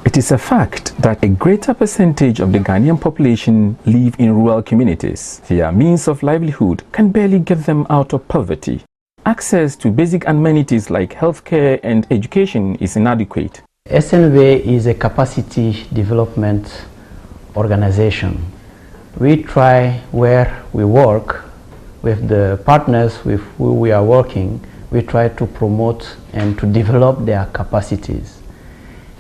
It is a fact that a greater percentage of the Ghanaian population live in rural communities. Their means of livelihood can barely get them out of poverty. Access to basic amenities like healthcare and education is inadequate. SNV is a capacity development organization. We try where we work with the partners with who we are working, we try to promote and to develop their capacities.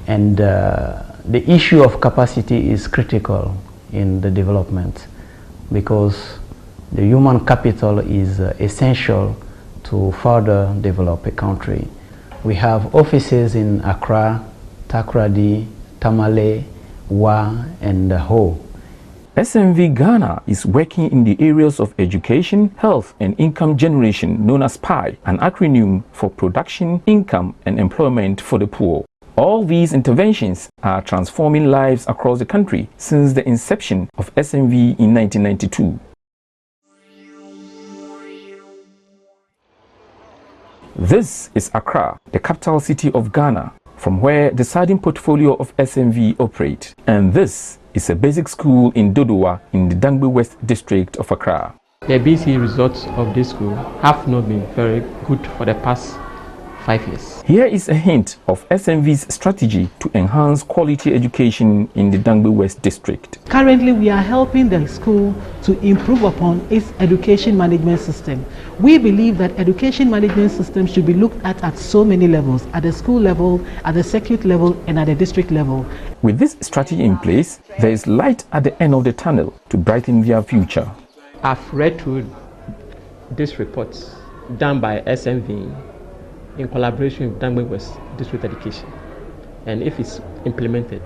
And the issue of capacity is critical in the development because the human capital is essential to further develop a country. We have offices in Accra, Takoradi, Tamale, Wa, and Ho. SNV Ghana is working in the areas of education, health, and income generation known as PI, an acronym for Production, Income, and Employment for the Poor. All these interventions are transforming lives across the country since the inception of SNV in 1992. This is Accra, the capital city of Ghana, from where the sardine portfolio of SNV operates. And this is a basic school in Dodowa in the Dangbe West district of Accra. The BC results of this school have not been very good for the past 5 years. Here is a hint of SNV's strategy to enhance quality education in the Dangbe West district. Currently, we are helping the school to improve upon its education management system. We believe that education management system should be looked at so many levels, at the school level, at the circuit level, and at the district level. With this strategy in place, there is light at the end of the tunnel to brighten their future. I've read through this report done by SNV in collaboration with Dangbe West District Education, and if it's implemented,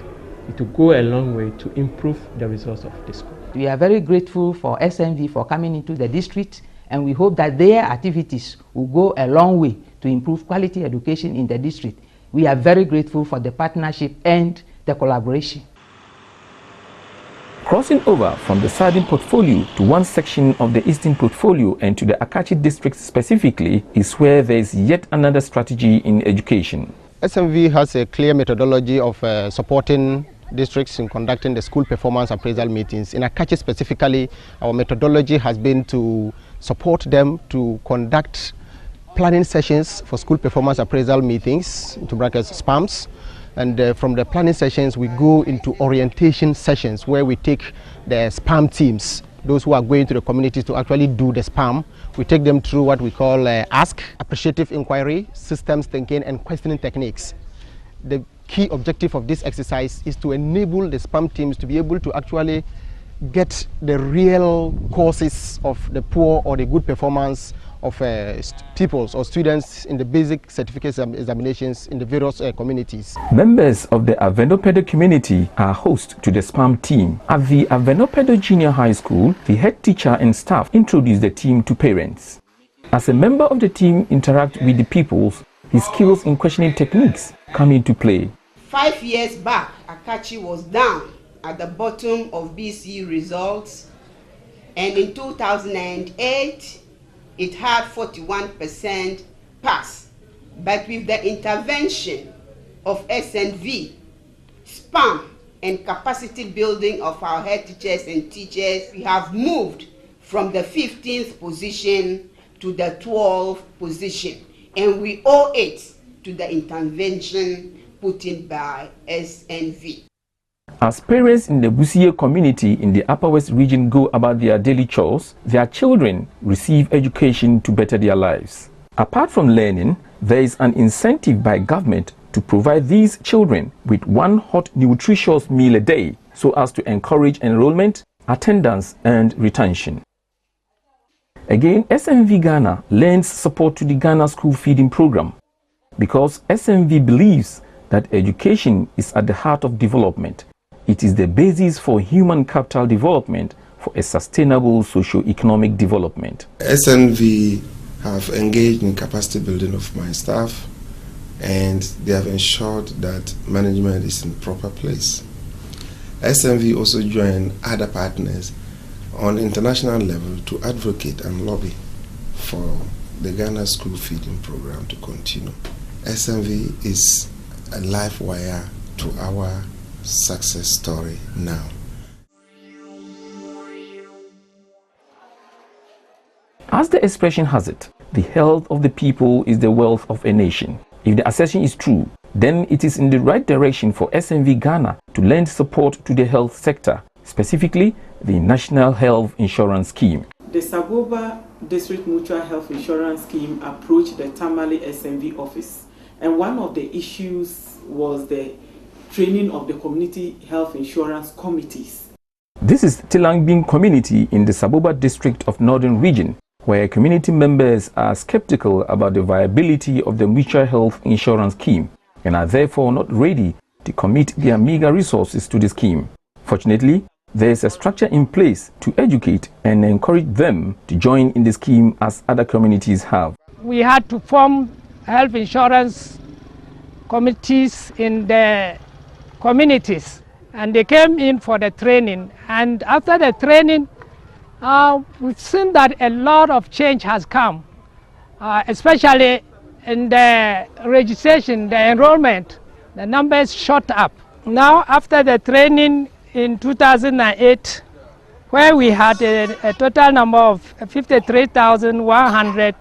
it will go a long way to improve the results of the school. We are very grateful for SNV for coming into the district, and we hope that their activities will go a long way to improve quality education in the district. We are very grateful for the partnership and the collaboration. Crossing over from the sardine portfolio to one section of the eastern portfolio and to the Akachi district specifically is where there is yet another strategy in education. SNV has a clear methodology of supporting districts in conducting the school performance appraisal meetings. In Akachi specifically, our methodology has been to support them to conduct planning sessions for school performance appraisal meetings, into brackets SPAMs. And from the planning sessions, we go into orientation sessions where we take the SPAM teams, those who are going to the communities to actually do the SPAM. We take them through what we call ASK, appreciative inquiry, systems thinking, and questioning techniques. The key objective of this exercise is to enable the SPAM teams to be able to actually get the real causes of the poor or the good performance of pupils or students in the basic certificate examinations in the various communities. Members of the Avenopedo community are host to the SPAM team. At the Avenopedo Junior High School, the head teacher and staff introduce the team to parents. As a member of the team interact with the pupils, his skills in questioning techniques come into play. 5 years back, Akachi was down at the bottom of BC results, and in 2008, it had 41% pass. But with the intervention of SNV, SPAM, and capacity building of our head teachers and teachers, we have moved from the 15th position to the 12th position. And we owe it to the intervention put in by SNV. As parents in the Busie community in the Upper West region go about their daily chores, their children receive education to better their lives. Apart from learning, there is an incentive by government to provide these children with one hot nutritious meal a day so as to encourage enrollment, attendance, and retention. Again, SNV Ghana lends support to the Ghana School Feeding Program because SNV believes that education is at the heart of development. It is the basis for human capital development for a sustainable socio-economic development. SNV have engaged in capacity building of my staff, and they have ensured that management is in proper place. SNV also joined other partners on international level to advocate and lobby for the Ghana School Feeding Program to continue. SNV is a live wire to our success story now. As the expression has it, the health of the people is the wealth of a nation. If the assertion is true, then it is in the right direction for SMV Ghana to lend support to the health sector, specifically the National Health Insurance Scheme. The Saboba District Mutual Health Insurance Scheme approached the Tamale SMV office, and one of the issues was the training of the community health insurance committees. This is Tilangbin community in the Saboba district of Northern Region, where community members are skeptical about the viability of the mutual health insurance scheme and are therefore not ready to commit their meager resources to the scheme. Fortunately, there is a structure in place to educate and encourage them to join in the scheme as other communities have. We had to form health insurance committees in the communities, and they came in for the training, and after the training we've seen that a lot of change has come, especially in the registration, the enrollment. The numbers shot up. Now after the training in 2008, where we had a total number of 53,100,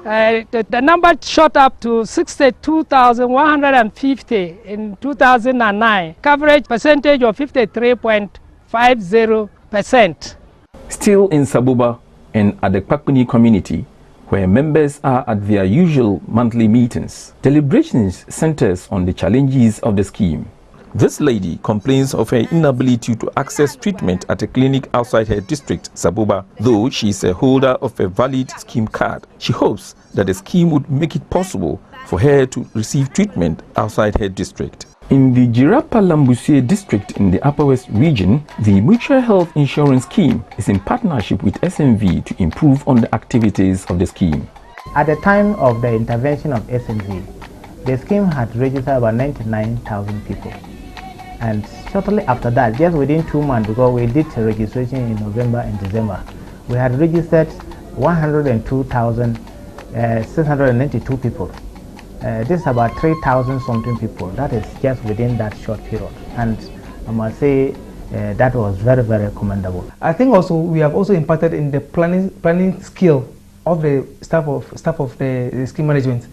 the number shot up to 62,150 in 2009, coverage percentage of 53.50%. Still in Saboba and at the Kpakpuni community, where members are at their usual monthly meetings, deliberations centers on the challenges of the scheme. This lady complains of her inability to access treatment at a clinic outside her district, Saboba, though she is a holder of a valid scheme card. She hopes that the scheme would make it possible for her to receive treatment outside her district. In the Jirapa Lambusie district in the Upper West region, the Mutual Health Insurance Scheme is in partnership with SMV to improve on the activities of the scheme. At the time of the intervention of SMV, the scheme had registered about 99,000 people. And shortly after that, just within 2 months, because we did registration in November and December, we had registered 102,692 people. This is about 3,000 something people. That is just within that short period. And I must say that was very, very commendable. I think also we have also impacted in the planning skill of the staff of the scheme management.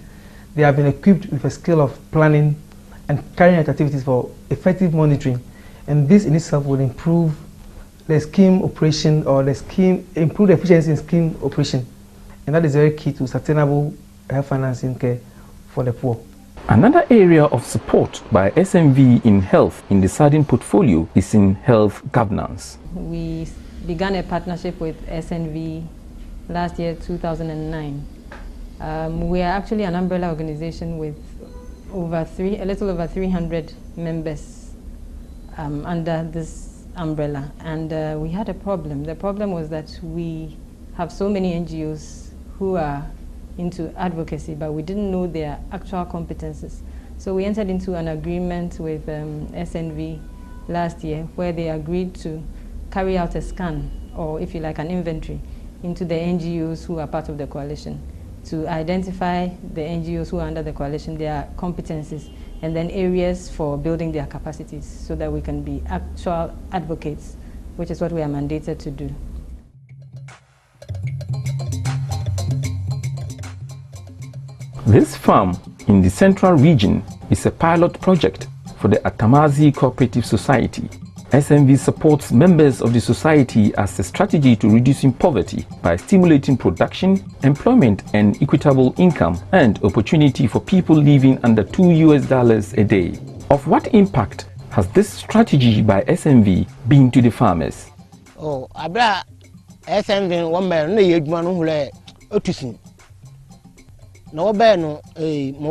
They have been equipped with a skill of planning and carrying out activities for effective monitoring, and this in itself will improve the scheme operation, or improve the efficiency in scheme operation, and that is very key to sustainable health financing care for the poor. Another area of support by SMV in health in the Sardin portfolio is in health governance. We began a partnership with SNV last year, 2009. We are actually an umbrella organization with a little over 300 members under this umbrella, and we had a problem. The problem was that we have so many NGOs who are into advocacy, but we didn't know their actual competences. So we entered into an agreement with SNV last year, where they agreed to carry out a scan, or if you like, an inventory, into the NGOs who are part of the coalition, to identify the NGOs who are under the coalition, their competencies, and then areas for building their capacities, so that we can be actual advocates, which is what we are mandated to do. This farm in the Central Region is a pilot project for the Atamazi Cooperative Society. SMV supports members of the society as a strategy to reducing poverty by stimulating production, employment and equitable income and opportunity for people living under $2 a day. Of what impact has this strategy by SMV been to the farmers? Oh, abra SMV one man no yeduma no hule otusin. Na wo be no mo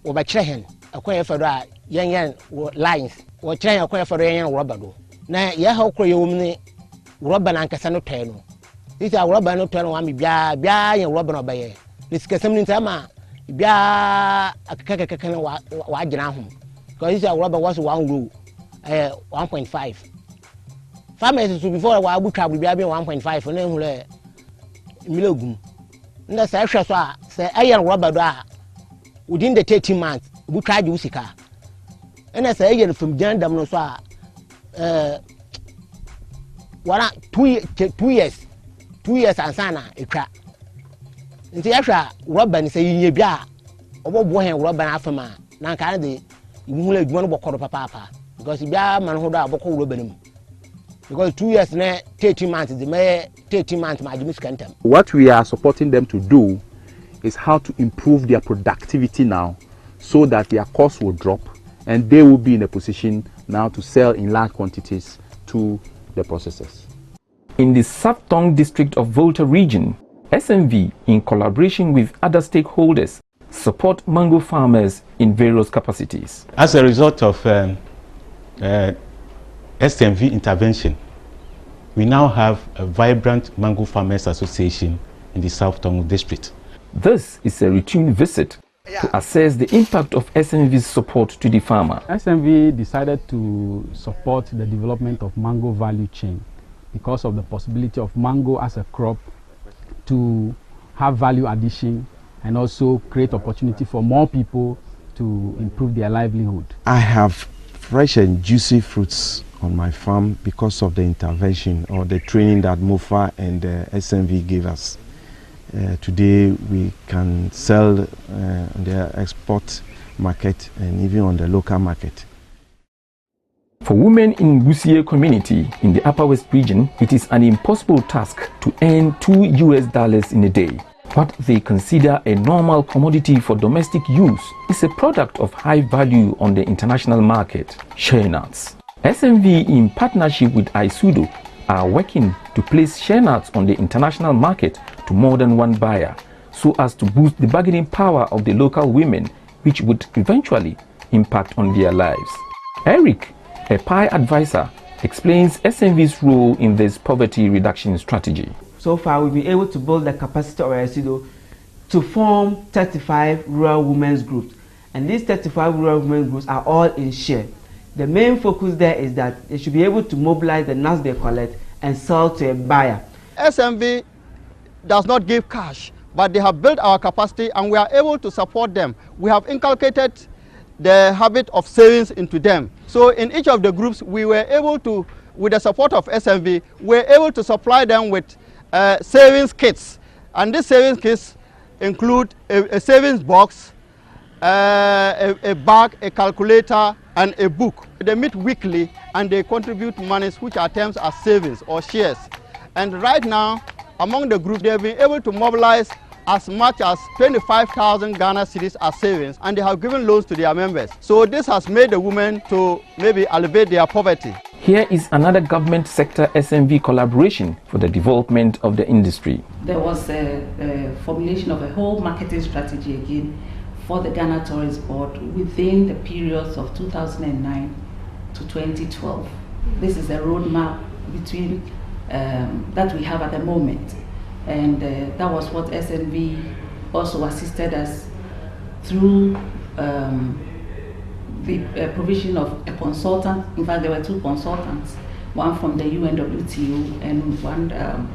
wo ba kire hen akoye fado a yen lines wo kire akoye fado yen rubber do na ye ha okro ye wumni rubber na nkasa no twe no ita rubber no twe no wa me bia yen rubber no ba ye ni sikasam ni ntama bia akakaka na wa agina ho because ita rubber was 1 row 1.5 farmers so before wa abutwa bia 1.5 na ehule milogum nda say hwe so a say ayen rubber do a within the 13 months we charge you sika And I say again from Jandam no so 2 years and sana etwa. Nti yahwa rubber ni say yinye bia obobo hen rubber afema na kan de ihule adwuma no bokoro papa because bia man ho do aboko rubber nim. Because 2 years na 30 months the may 30 months ma jimis kantem. What we are supporting them to do is how to improve their productivity now so that their costs will drop and they will be in a position now to sell in large quantities to the processors. In the Sabtong district of Volta region, SMV, in collaboration with other stakeholders, support mango farmers in various capacities. As a result of SMV intervention, we now have a vibrant mango farmers association in the Sabtong district. This is a routine visit to assess the impact of SMV's support to the farmer. SMV decided to support the development of mango value chain because of the possibility of mango as a crop to have value addition and also create opportunity for more people to improve their livelihood. I have fresh and juicy fruits on my farm because of the intervention or the training that MOFA and SMV gave us. Today we can sell on the export market and even on the local market. For women in Busie community in the Upper West region, it is an impossible task to earn $2 in a day. What they consider a normal commodity for domestic use is a product of high value on the international market, shea nuts. SMV, in partnership with Isudo, are working to place shea nuts on the international market to more than one buyer, so as to boost the bargaining power of the local women, which would eventually impact on their lives. Eric, a PI advisor, explains SMV's role in this poverty reduction strategy. So far, we've been able to build the capacity of Isudo to form 35 rural women's groups. And these 35 rural women's groups are all in share. The main focus there is that they should be able to mobilize the nuts they collect and sell to a buyer. SMV does not give cash, but they have built our capacity and we are able to support them. We have inculcated the habit of savings into them. So in each of the groups, we were able to, with the support of SMV, we were able to supply them with savings kits. And these savings kits include a savings box, a bag, a calculator, and a book. They meet weekly and they contribute monies which are termed as savings or shares. And right now, among the group, they have been able to mobilize as much as 25,000 Ghana cedis as savings, and they have given loans to their members. So this has made the women to maybe alleviate their poverty. Here is another government sector SMV collaboration for the development of the industry. There was a formulation of a whole marketing strategy again for the Ghana Tourist Board within the periods of 2009 to 2012. This is a roadmap between that we have at the moment. And that was what SMV also assisted us through the provision of a consultant. In fact, there were 2 consultants, one from the UNWTO and one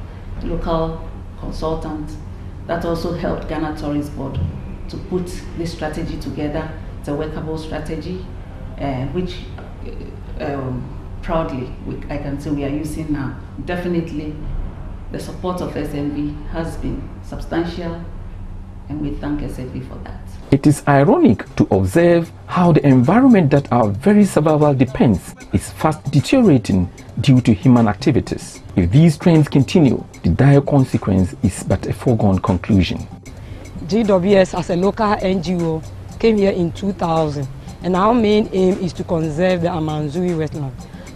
local consultant that also helped Ghana Tourist Board to put this strategy together. It's a workable strategy, which proudly I can say we are using now. Definitely, the support of SMV has been substantial, and we thank SMV for that. It is ironic to observe how the environment that our very survival depends is fast deteriorating due to human activities. If these trends continue, the dire consequence is but a foregone conclusion. GWS as a local NGO came here in 2000, and our main aim is to conserve the Amanzui wetland.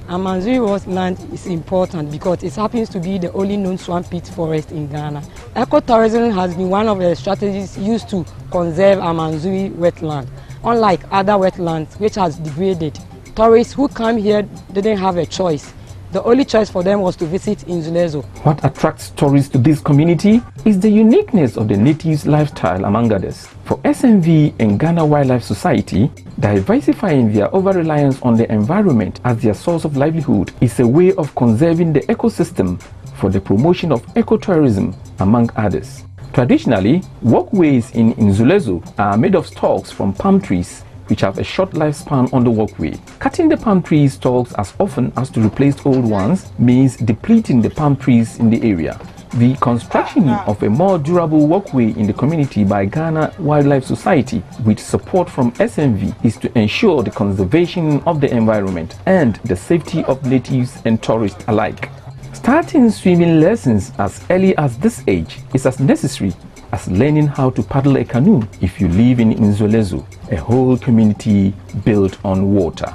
Amanzui wetland is important because it happens to be the only known swamp pit forest in Ghana. Ecotourism has been one of the strategies used to conserve Amanzui wetland. Unlike other wetlands which has degraded, tourists who come here didn't have a choice. The only choice for them was to visit Nzulezo. What attracts tourists to this community is the uniqueness of the natives' lifestyle, among others. For SMV and Ghana Wildlife Society, diversifying their over-reliance on the environment as their source of livelihood is a way of conserving the ecosystem for the promotion of ecotourism, among others. Traditionally, walkways in Nzulezo are made of stalks from palm trees which have a short lifespan on the walkway. Cutting the palm tree stalks as often as to replace old ones means depleting the palm trees in the area. The construction of a more durable walkway in the community by Ghana Wildlife Society with support from SMV is to ensure the conservation of the environment and the safety of natives and tourists alike. Starting swimming lessons as early as this age is as necessary as learning how to paddle a canoe if you live in Nzolezo, a whole community built on water.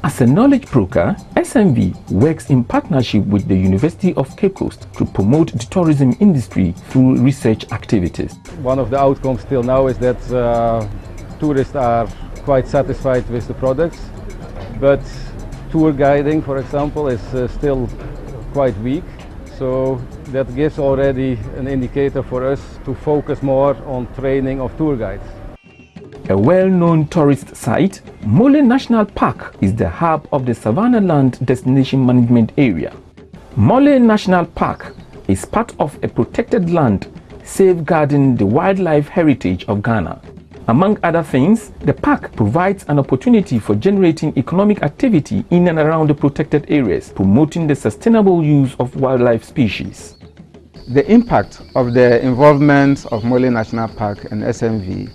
As a knowledge broker, SMV works in partnership with the University of Cape Coast to promote the tourism industry through research activities. One of the outcomes till now is that tourists are quite satisfied with the products, but tour guiding, for example, is still quite weak. So that gives already an indicator for us to focus more on training of tour guides. A well-known tourist site, Mole National Park is the hub of the Savannah Land Destination Management Area. Mole National Park is part of a protected land safeguarding the wildlife heritage of Ghana. Among other things, the park provides an opportunity for generating economic activity in and around the protected areas, promoting the sustainable use of wildlife species. The impact of the involvement of Mole National Park and SMV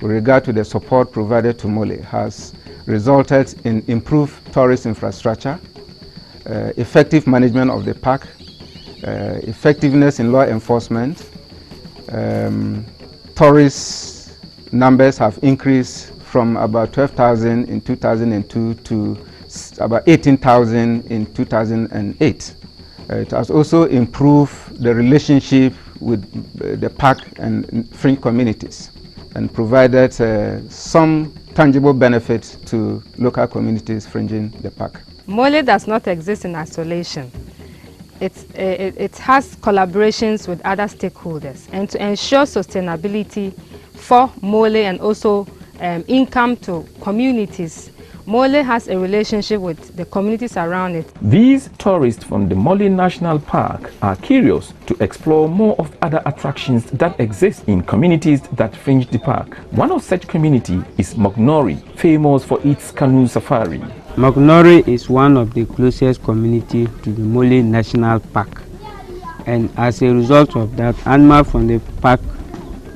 with regard to the support provided to Mole has resulted in improved tourist infrastructure, effective management of the park, effectiveness in law enforcement. Tourist numbers have increased from about 12,000 in 2002 to about 18,000 in 2008. It has also improved the relationship with the park and fringe communities, and provided some tangible benefits to local communities fringing the park. Mole does not exist in isolation. It has collaborations with other stakeholders, and to ensure sustainability for Mole and also income to communities, Mole has a relationship with the communities around it. These tourists from the Mole National Park are curious to explore more of other attractions that exist in communities that fringe the park. One of such community is Mognori, famous for its canoe safari. Mognori is one of the closest community to the Mole National Park, and as a result of that, animals from the park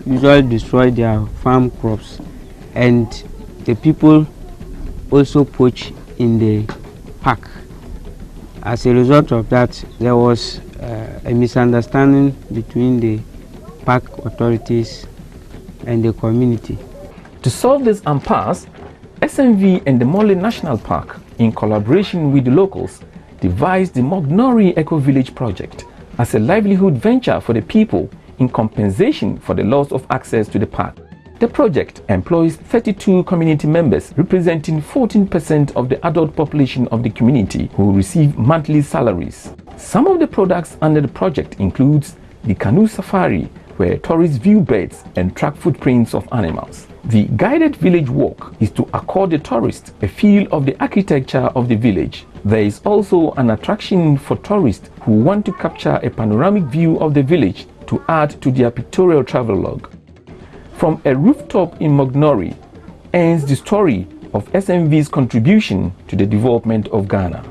usually destroy their farm crops, and the people also poach in the park. As a result of that, there was a misunderstanding between the park authorities and the community. To solve this impasse, SMV and the Mole National Park, in collaboration with the locals, devised the Mognori Eco Village project as a livelihood venture for the people in compensation for the loss of access to the park. The project employs 32 community members representing 14% of the adult population of the community who receive monthly salaries. Some of the products under the project includes the canoe safari, where tourists view birds and track footprints of animals. The guided village walk is to accord the tourist a feel of the architecture of the village. There is also an attraction for tourists who want to capture a panoramic view of the village to add to their pictorial travelogue. From a rooftop in Mognori ends the story of SMV's contribution to the development of Ghana.